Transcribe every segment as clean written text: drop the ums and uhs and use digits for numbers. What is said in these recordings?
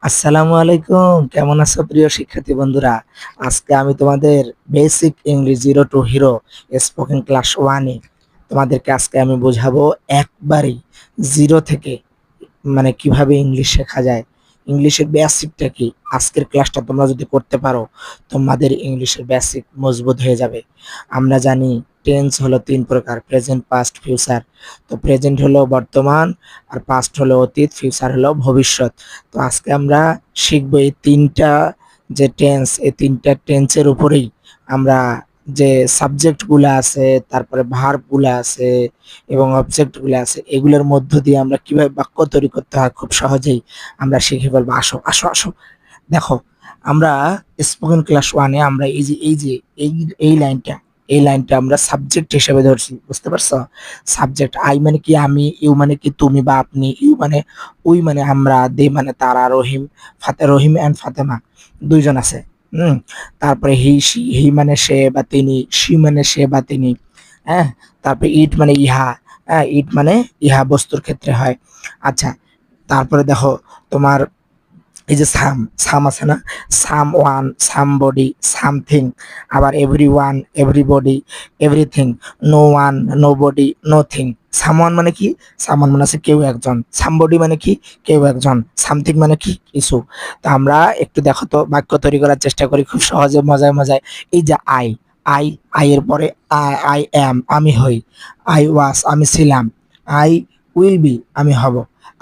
আসসালামু আলাইকুম। কেমন আছো প্রিয় শিক্ষার্থী বন্ধুরা? আজকে আমি তোমাদের basic English zero two hero spoken class ওয়ানে তোমাদেরকে আজকে আমি বোঝাবো একবারই জিরো থেকে মানে কিভাবে ইংলিশ শেখা যায়, ইংলিশের বেসিকটা কি। আজকের ক্লাসটা তোমরা যদি করতে পারো তোমাদের ইংলিশের বেসিক মজবুত হয়ে যাবে। আমরা জানি টেন্স হলো তিন প্রকার: প্রেজেন্ট, পাস্ট, ফিউচার। তো প্রেজেন্ট হলো বর্তমান, আর পাস্ট হলো অতীত, ফিউচার হলো ভবিষ্যৎ। তো আজকে আমরা শিখবো এই তিনটা যে টেন্স, এই তিনটা টেন্সের উপরেই আমরা যে সাবজেক্টগুলো আছে, তারপরে ভার্বগুলো আছে এবং অবজেক্টগুলো আছে, এগুলোর মধ্য দিয়ে আমরা কিভাবে বাক্য তৈরি করতে হয় খুব সহজেই আমরা শিখে ফেলবো। আসো আসো আসো, দেখো আমরা স্পোকেন ক্লাস ওয়ানে আমরা এই যে এই এই লাইনটা এই লাইনটা আমরা সাবজেক্ট হিসেবে ধরছি, বুঝতে পারছো? সাবজেক্ট, আই মানে কি আমি, ইউ মানে কি তুমি বা আপনি, ইউ মানে উই মানে আমরা, দে মানে তারা, রহিম রহিম এন্ড ফাতেমা দুইজন আছে। হুম। তারপরে হি মানে সে বা তিনি, সি মানে সে বা তিনি। হ্যাঁ। তারপরে ইট মানে ইহা। হ্যাঁ, ইট মানে ইহা বস্তুর ক্ষেত্রে হয়। আচ্ছা, তারপরে দেখো তোমার এই যে সাম, সাম আছে না? সাম ওয়ান, সামবডি, সামথিং, আবার everyone, everybody, everything, no one, nobody, nothing. Someone মানে কি? সামওয়ান মানে আছে কেউ একজন। সামবডি মানে কি? কেউ একজন। সামথিং মানে কি? কিছু। তো আমরা একটু দেখো তো বাক্য তৈরি করার চেষ্টা করি খুব সহজে, মজায় মজায়। এই যে আই, আই, আই এর পরে আই অ্যাম আমি হই, আই ওয়াজ আমি ছিলাম, আই উইল বি আমি হব।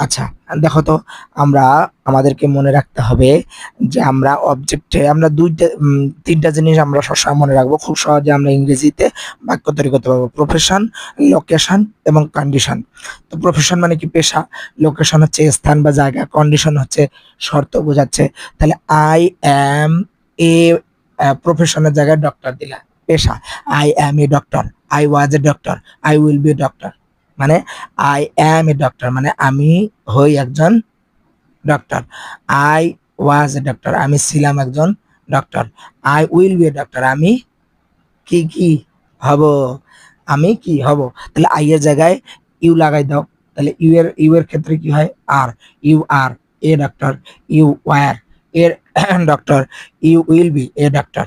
আচ্ছা, দেখো তো আমরা আমাদেরকে মনে রাখতে হবে যে আমরা অবজেক্টে আমরা তিনটা জিনিস আমরা সবসময় মনে রাখবো, খুব সহজে আমরা ইংরেজিতে বাক্য তৈরি করতে পারবো: প্রফেশন, লোকেশন এবং কন্ডিশন। তো প্রফেশন মানে কি? পেশা। লোকেশন হচ্ছে স্থান বা জায়গা। কন্ডিশন হচ্ছে শর্ত বোঝাচ্ছে। তাহলে আই অ্যাম এ, প্রফেশনের জায়গায় ডক্টর দিলা, পেশা। I am a doctor, I was a doctor, I will be doctor. মানে আই অ্যাম এ ডক্টর মানে আমি হই একজন doctor. I was a doctor আমি ছিলাম একজন doctor. I will be a doctor আমি কি হব, আমি কি হব। তাহলে আই এর জায়গায় ইউ লাগাই দাও। তাহলে ইউ এর ক্ষেত্রে কি হয়? Are. You are a doctor, you were a doctor, you will be a doctor.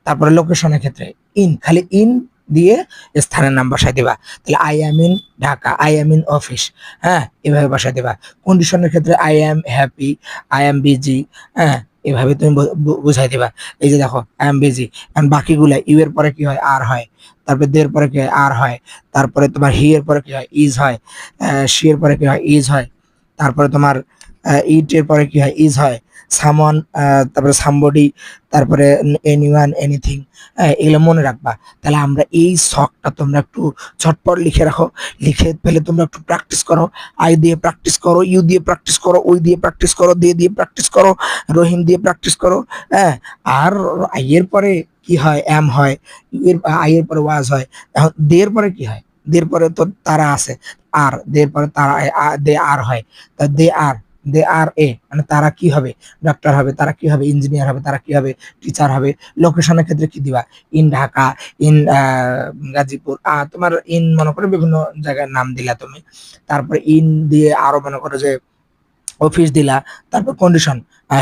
তারপরে লোকেশনের ক্ষেত্রে ইন, খালি ইন দিয়ে স্থানের নাম বসাই দিবা। তাহলে I am in Dhaka, I am in office. হ্যাঁ, এভাবে বসাই দিবা। কন্ডিশনের ক্ষেত্রে I am happy, I am busy. হ্যাঁ, এভাবে তুমি বুঝাই দিবা। এই যে দেখো আই এম বিজি। কারণ বাকিগুলা ইউ এর পরে কি হয়? আর হয়। তারপরে দের পরে কি হয়? আর হয়। তারপরে তোমার হি এর পরে কি হয়? ইজ হয়। শি এর পরে কি হয়? ইজ হয়। তারপরে তোমার ইট এর পরে কি হয়? ইজ হয়। সামওয়ান, তারপরে সামবডি, তারপরে এনিওয়ান, এনিথিং। এগুলো মনে রাখবা। তাহলে আমরা এই শখটা তোমরা একটু ঝটপট লিখে রাখো। লিখে ফেলে তোমরা একটু প্র্যাকটিস করো। আই দিয়ে প্র্যাকটিস করো, ইউ দিয়ে প্র্যাকটিস করো, ওই দিয়ে প্র্যাকটিস করো, দে দিয়ে প্র্যাকটিস করো, রহিম দিয়ে প্র্যাকটিস করো। হ্যাঁ। আর আই এর পরে কি হয়? অ্যাম হয়। ইউ এর আই এর পরে ওয়াজ হয়। এখন দের পরে কি হয়? দের পরে তো তারা আছে, আর দের পরে তারা, দে আর হয়। তা দে আর এ মানে তারা কি হবে? ডক্টর হবে। তারা কি হবে? ইঞ্জিনিয়ার হবে। তারা কি হবে? টিচার হবে। লোকেশনের ক্ষেত্রে কি দিবা? In Dhaka, in Gazipur. তোমার ইন মনে করো বিভিন্ন জায়গার নাম দিলা তুমি। তারপরে ইন দিয়ে আরো মনে করো যে অফিস দিলা। তারপর কন্ডিশন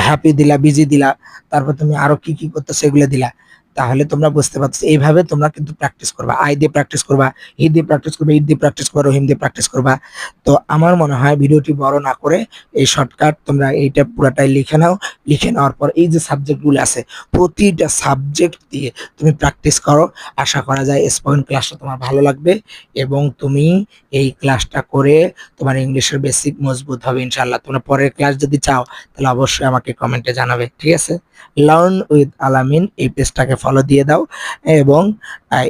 হ্যাপি দিলা, বিজি দিলা। তারপর তুমি আরো কি কি করতে সেগুলো দিলা। তাহলে তোমরা বুঝতে পারছো, এইভাবে তোমরা কিন্তু প্র্যাকটিস করবা। আই দিয়ে প্র্যাকটিস করবা, হি দিয়ে প্র্যাকটিস করবা, ইট দিয়ে প্র্যাকটিস করবা, রহিম দিয়ে প্র্যাকটিস করবা। তো আমার মনে হয় ভিডিওটি বড় না করে এই শর্টকাট তোমরা এইটা পুরাটাই লিখে নাও। লিখে নেওয়ার পর এই যে সাবজেক্ট গুলো আছে, প্রতিটা সাবজেক্ট দিয়ে তুমি প্র্যাকটিস করো। আশা করা যায় স্পোকেন ক্লাসটা তোমার ভালো লাগবে এবং তুমি এই ক্লাসটা করে তোমার ইংলিশের বেসিক মজবুত হবে ইনশাআল্লাহ। তোমরা পরের ক্লাস যদি চাও তাহলে অবশ্যই আমাকে কমেন্টে জানাবে, ঠিক আছে? লার্ন উইথ আলামিন এই পেজটাকে ফলো দিয়ে দাও। এবং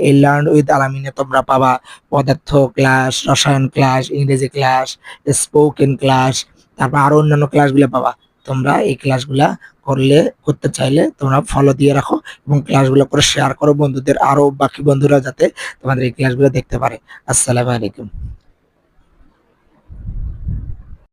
এই লার্ন উইথ আলামিনে তোমরা পাবা পদার্থ ক্লাস, রসায়ন ক্লাস, ইংরেজি ক্লাস, স্পোকেন ক্লাস, তারপর আরো অন্যান্য ক্লাসগুলো পাবা। তোমরা এই ক্লাসগুলা করতে চাইলে তোমরা ফলো দিয়ে রাখো এবং ক্লাসগুলো করে শেয়ার করো বন্ধুদের, আরো বাকি বন্ধুরা যাতে তোমাদের এই ক্লাসগুলো দেখতে পারে। আসসালামু আলাইকুম।